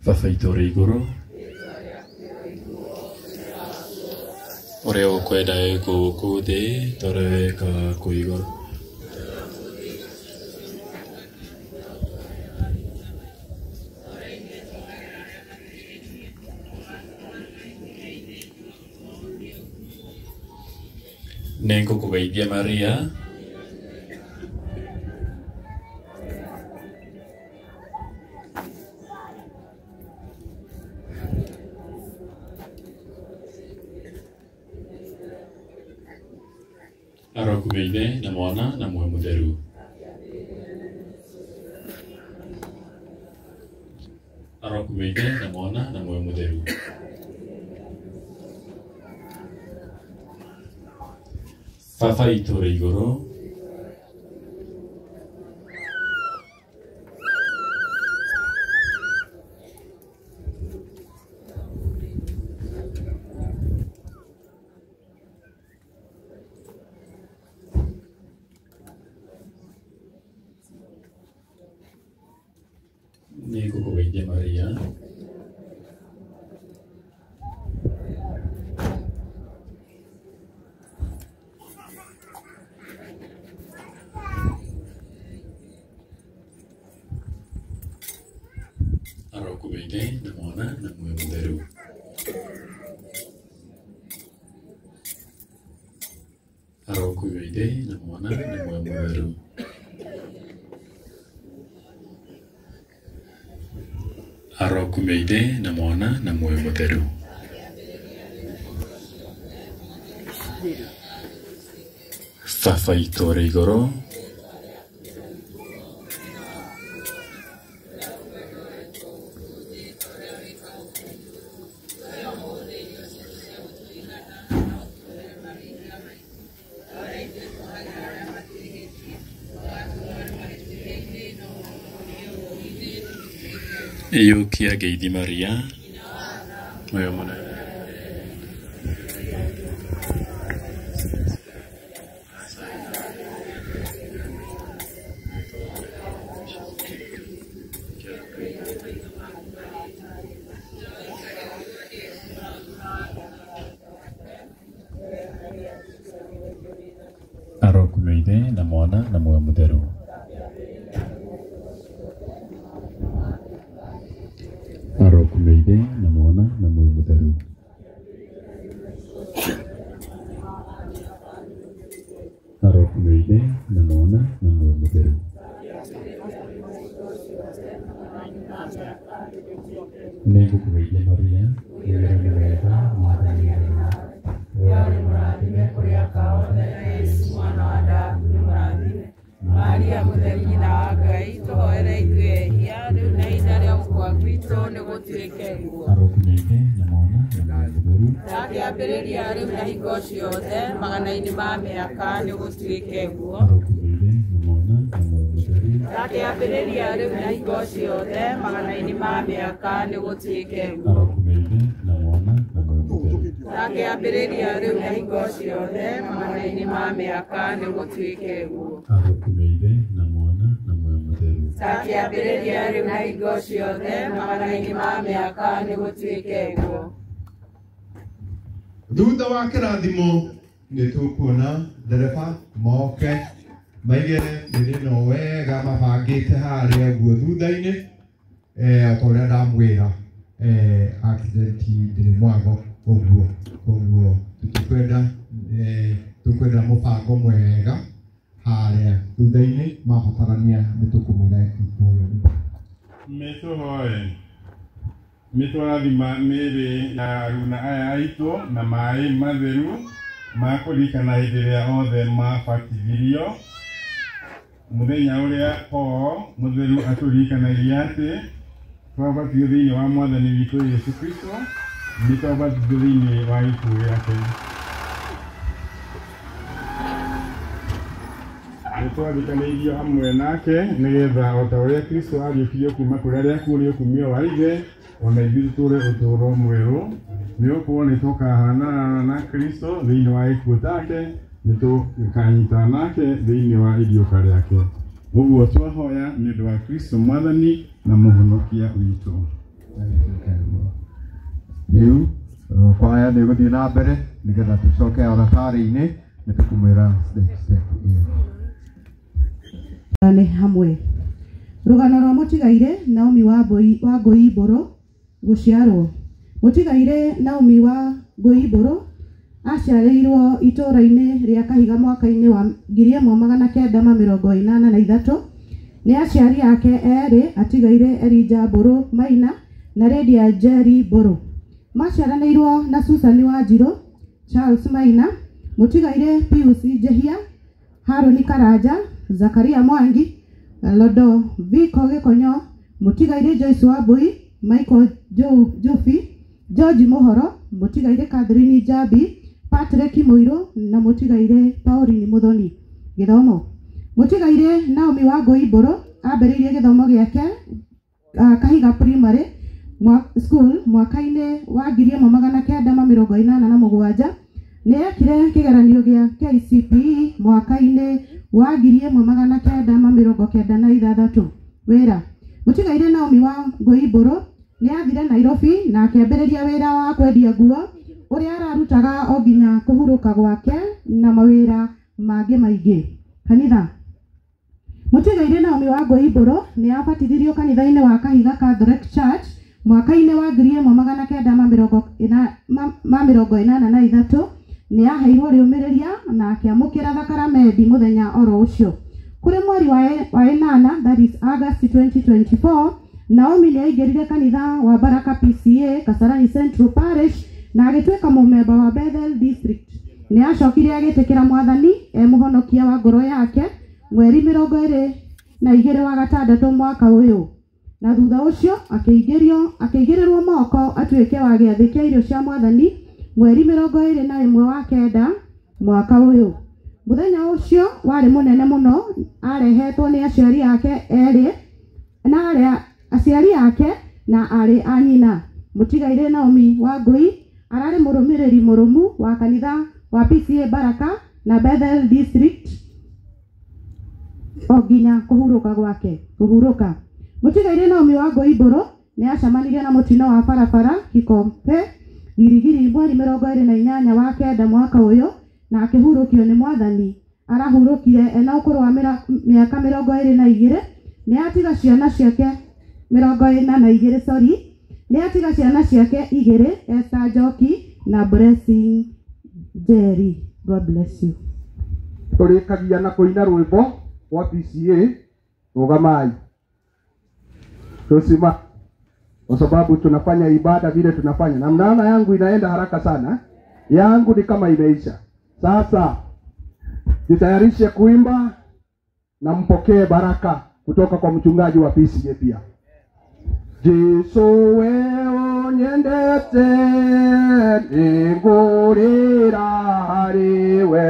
Baba itũ ũrĩ igũrũ, ũrĩa ũkwenda gũkũ thĩ tũrĩ wĩka kũ igũrũ. Nĩ ngũkũgeithia Maria, arokugeithe na Mwana na Muoyo Mũtheru. Arokugeithe na Mwana na Muoyo Mũtheru. Baba itũ ũrĩ igũrũ, nĩ ngũkũgeithia Maria, arokugeithe na Mwana na Muoyo Mũtheru. Arokugeithe na Mwana na Muoyo Mũtheru. Arokugeithe na Mwana na Muoyo Mũtheru. Baba itũ ũrĩ igũrũ, iyũkia ngeithi Maria, muoyo mũnene. Arokugeithe na Mwana na Muoyo Mũtheru. Arokugeithe na Mwana na Muoyo Mũtheru. Arokugeithe na Mwana na Muoyo Mũtheru. Nĩ ngũkũgeithia Maria, wĩra nĩ wega, Mwathani arĩ nawe. Wĩra mũrathime kũrĩ akaothe, Yesu mwana wa Daudi nĩ mũrathime. Maria mũtheru nyina wa Ngai, tũhoere ithuĩ ehia, rĩu na ihinda rĩa gũkua gwitũ nĩ gũtuĩke guo. Arokugeithe na Mwana na Muoyo Mũtheru. Takĩambĩrĩria rĩu na hingo ciothe, magana-inĩ ma mĩaka nĩ gũtuĩke guo. Arokugeithe na Mwana na Muoyo Mũtheru. Takĩambĩrĩria rĩu na hingo ciothe, magana-inĩ ma mĩaka nĩ gũtuĩke guo. Arokugeithe na Mwana na Muoyo Mũtheru. Takĩambĩrĩria rĩu na hingo ciothe, magana-inĩ ma mĩaka nĩ gũtuĩke guo. Arokugeithe na Mwana na Muoyo Mũtheru. Takĩambĩrĩria rĩu na hingo ciothe, magana-inĩ ma mĩaka nĩ gũtuĩke guo. Thutha wa kĩrathimo nĩ tũkuona ndereba moke maigĩre mĩrĩno wega mabangĩte harĩa guo thutha-inĩ, ta ũrĩa ndamwĩra accident ndĩrĩ mwango, ũguo tũkwenda mũbango mwega harĩa thutha-inĩ, mabatarania nĩ tũkũmwĩra itũũra. Mĩtũhoe mĩtũrathima mĩĩrĩ ya aruna aya aitũ na maĩ matheru ma kũririkana hĩndĩ ĩrĩa othe mabatithirio, mũthenya ũrĩa Paul mũtheru atũririkanagia atĩ twabatithio thĩinĩ wa Mwathani witũ Yesu Kristo, nĩ twabatithio thĩinĩ wa gĩkuũ gĩake. Nĩ twathikanĩirio hamwe nake nĩgetha o ta ũrĩa Kristo ariũkirio kuuma kũrĩ arĩa akuũ nĩ ũkumio wa ithe, ona ithuĩ tũtũũre ũtũũro mwerũ, nĩ gũkorwo nĩ tũkahanana na Kristo thĩinĩ wa gĩkuũ take, nĩ tũkanyitana nake thĩinĩ wa iriũka rĩake. Ũguo twahoya nĩ ũndũ wa Kristo Mwathani na Mũhonokia witũ. Rĩu kwaya nĩ gũthiĩ na mbere nĩgetha tũcoke oratarĩ-inĩ nĩ tũkũmwĩra step nĩ hamwe. Rũgano rwa mũtigaire Naomi wa Ngũi Mbũrũ gũciarwo. Mũtigaire Naomi wa Ngũi Mbũrũ aciarĩirwo itũũra-inĩ rĩa Kahiga mwaka-inĩ wa 1983. Nĩ aciari ake erĩ atigaire Elijah Mbũrũ Maina na Lydia Njeri Mbũrũ. Maciaranĩirwo na Susan Wanjirũ, Charles Maina, mũtigaire Pius Njehia, Haroni Karanja, Zakaria Mwangi, Lodoviko Gĩkonyo, mũtigaire Joyce Wambui, Michael Jofi, George Mohoro, mũtigaire Catherine Njambi, Patrick Muiru na mũtigaire Pauline Muthoni. Gĩthomo. Mũtigaire Naomi wa Ngũi Mbũrũ ambĩrĩirie gĩthomo gĩake Kahiga Primary School mwaka-inĩ wa 1987. Nĩ ekire kĩgeranio gĩa KCPE mwaka-inĩ wa 1996. Wĩra. Mũtigaire Naomi wa Ngũi Mbũrũ nĩ athire Nairobi na akĩambĩrĩria wĩra wa kwendia nguo ũrĩa ararutaga o nginya kũhurũka gwake na mawĩra mangĩ maingĩ. Kanitha. Mũtigaire Naomi wa Ngũi Mbũrũ nĩ abatithirio kanitha-inĩ wa Kahiga Catholic Church mwaka-inĩ wa 1983. Nĩ aheirwo rĩũmĩrĩria na akĩamũkĩra thakramenti mũthenya oro ũcio. Kũrĩ mweri wa 8, that is August 2024, Naomi nĩ aingĩrire kanitha wa Baraka PCA Kasarani Central Parish na agĩtuĩka mũmemba wa Bethel District. Nĩ acokire agĩtĩkĩra Mwathani mũhonokia wa ngoro yake mweri 22 wa gatandatũ mwaka ũyũ. Na thutha ũcio akĩigĩrĩrwo moko atuĩke wa gĩathĩ kĩa irio cia Mwathani mweri 21 wa kenda mwaka ũyũ. Mũthenya ũcio warĩ mũnene mũno, arehetwo nĩ aciari ake erĩ na arĩ a nyina. Mũtigaire Naomi wa Ngũi ararĩ mũrũmĩrĩri mũrũmu wa kanitha wa PCA Baraka na Bethel District o nginya kũhurũka gwake. Mũtigaire Naomi wa Ngũi Mbũrũ nĩ acemanirie na mũtino wa barabara Kikombe Girigiri mweri 28 wa kenda mwaka ũyũ na akĩhurũkio nĩ Mwathani. Arahurũkire ena ũkũrũ wa mĩaka 22. Nĩ atiga ciana ciake 42, nĩ atiga ciana ciake 2, Esther Njoki na Blessing Njeri. God bless you. Tũrĩkagia na kũina rwĩmbo wa PCA Rũgamai. Tusima kwa sababu tunafanya ibada vile tunafanya. Na mnaona yangu inaenda haraka sana. Yangu ni kama imeisha. Sasa jitayarishe kuimba na mpokee baraka kutoka kwa mchungaji wa PCA pia. Jesu wewe nyendete ngurira hariwe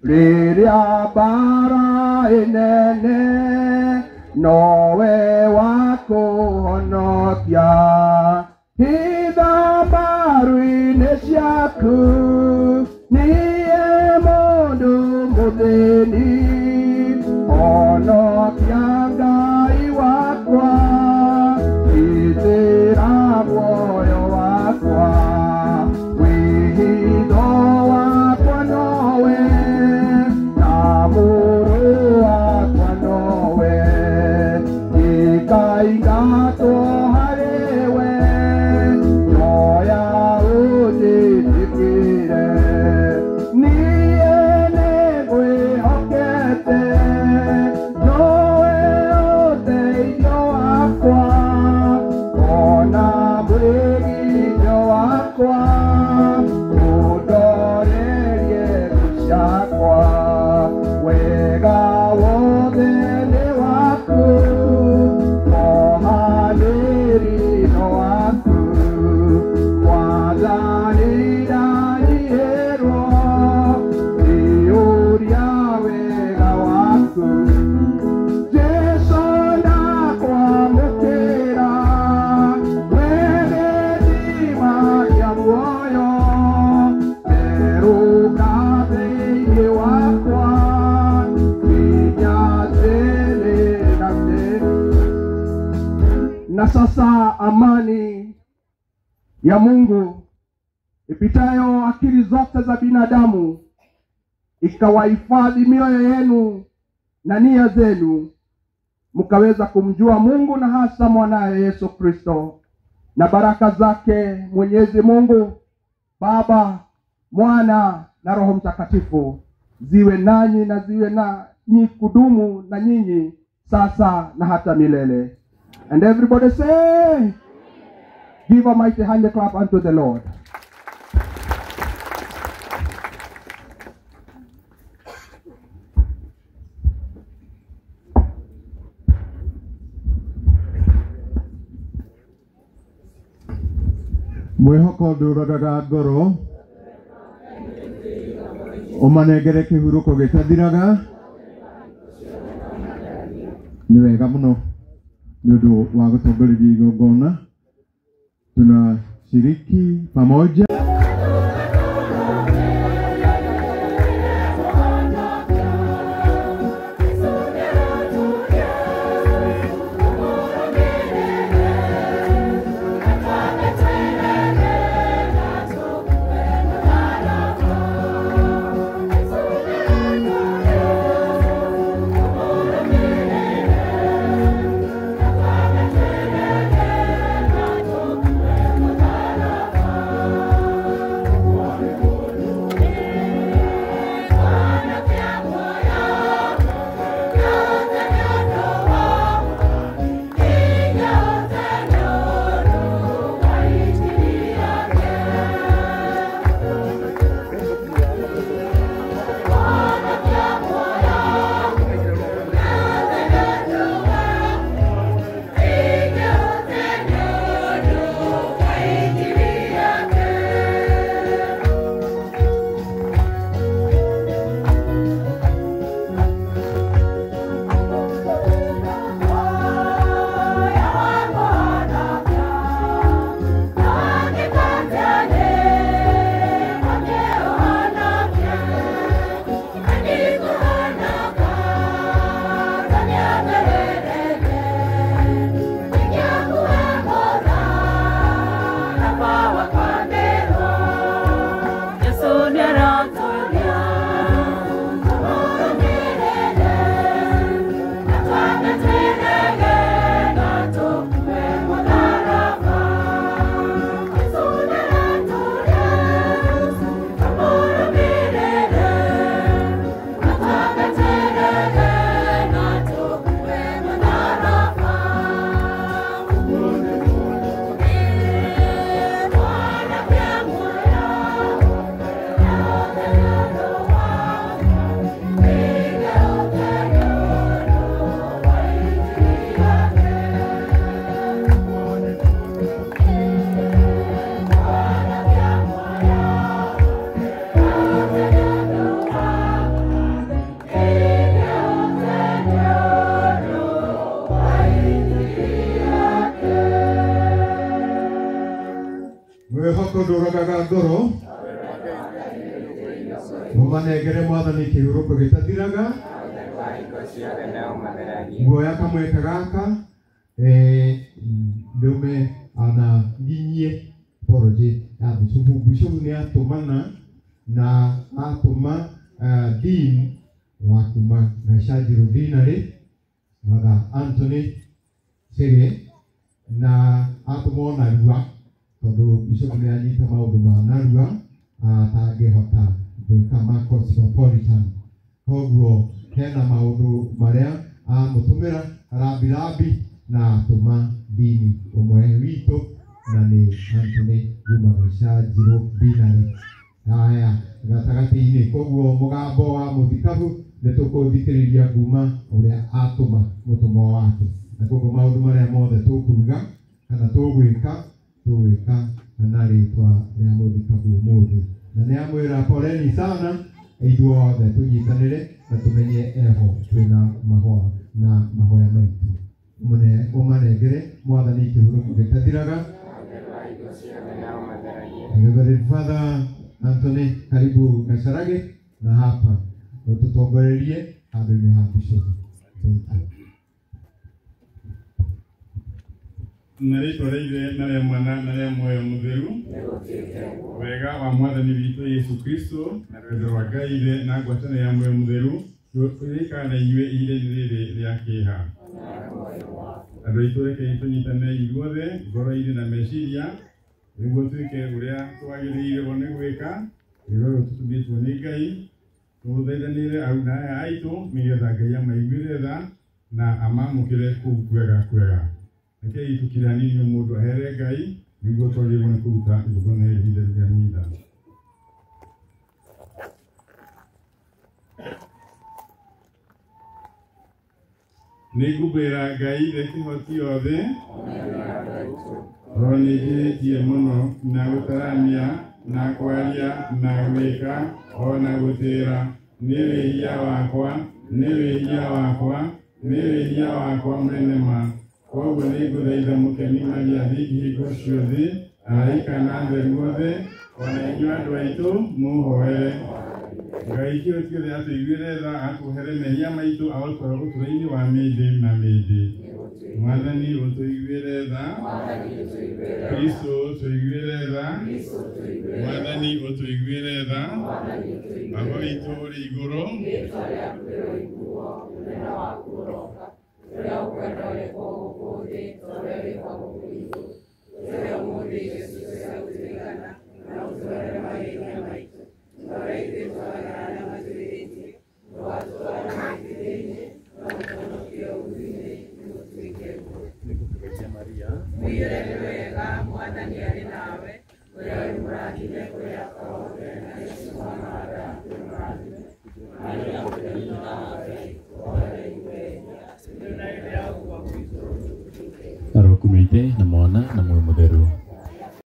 riria bara inene nowe wakuhonokia hitha mbaru-inĩ ciaku niĩ mũndũ mũthĩni honokia Ngai wakwa itĩra muoyo wakwa wĩhitho wakwa nowe na mũrũ wakwa nowe ikaingatwo harĩwe nyoya ũnjĩtĩkĩre niĩ nĩngwĩhokete nowe Na sasa amani ya Mungu ipitayo akili zote za binadamu ikawahifadhi mioyo yenu na nia zenu, mkaweza kumjua Mungu na hasa mwanaye Yesu Kristo, na baraka zake Mwenyezi Mungu Baba, Mwana na Roho Mtakatifu ziwe nanyi na ziwe nanyi kudumu na nyinyi sasa na hata milele. And everybody say, give a mighty hand clap unto the Lord. Mwihoko nduragaga ngoro umanengere kihuruko gitathiraga. Ni wega muno ni undu wa gutongoreria igongona tunashiriki pamoja. Mwihoko nduragaga ngoro umanengere mwathani kihuruko gitathiraga. Guoya kamweka gaka ndume ana nginyie poroje ya bishofu ni atumana na atuma din wa kuma gashaji rudinare wada Anthony Sege na atumona ruwa tondu bishofu ni anyita maundu ma narua atangihota gwika ma cosmopolitan. Koguo hena maundu maria amutumira rabi na atuma dini umwe witu na ni Anthony Gumarisha Jiro Binari. Haya gatagati-ini koguo mugambo wa muthikabu nitukuthikiriria nguma uria atuma mutumwa wake na koguo maundu maria mothe tukuruga kana tugwika na ritwa ria muthikabu umuthi na ni amwira poleni sana ithuothe tunyitanire na tumenye eho twina mahoya na mahoya maitu umanengere mwathani kihuruko gitathiraga. Reverend Father Anthony, karibu Gasharage na hapa ututongorerie handũ-inĩ ha Bishop. Thank you. na rĩtwa rĩa Ithe na rĩa Mwana na rĩa Muoyo Mũtheru. Wega wa Mwathani witũ Yesu Kristo na wendo wa Ngai Ithe na ngwatanĩro ya Muoyo Mũtheru tũikare na inyuĩ ihinda-inĩ rĩrĩ rĩa kĩeha. Andũ aitũ rekei tũnyitane ithuothe ngoro-inĩ na meciria nĩguo tuĩke ũrĩa twagĩrĩirwo nĩ gwĩka wĩra ũyũ tũtũmĩtwo nĩ Ngai. Tũthaithanĩre aruna aya aitũ nĩgetha Ngai amaiguĩre tha na amamũkĩre kũu kwega. Rekei tukire hanini mũndũ ahere Ngai nĩguo twagĩrĩirwo nĩ kũruta igongona hĩndĩ rĩrĩa nyitha. Nĩngũmbĩra Ngai Ithe kĩhoti yothe tondũ nĩnjĩhĩtie mũno na gũtaramia na kwaria na gwĩka ona gũtĩra. Nĩ wĩhia wakwa mũnene ma. Koguo nĩngũthaitha Mũkeni Maria hingo ciothe araika na atheru othe ona inyuĩ andũ aitũ mũhoere. Ngai kĩhoti gĩothe atũiguĩre tha atũhere mehia maitũ agũtwara ũtũũro-inĩ wa mĩndĩ na mĩndĩ. Mwathani ũtũiguĩre tha. Kristo ũtũiguĩre tha. Mwathani ũtũiguĩre tha. Baba witũ ũrĩ igũrũ. Roho Kumeite na Mwana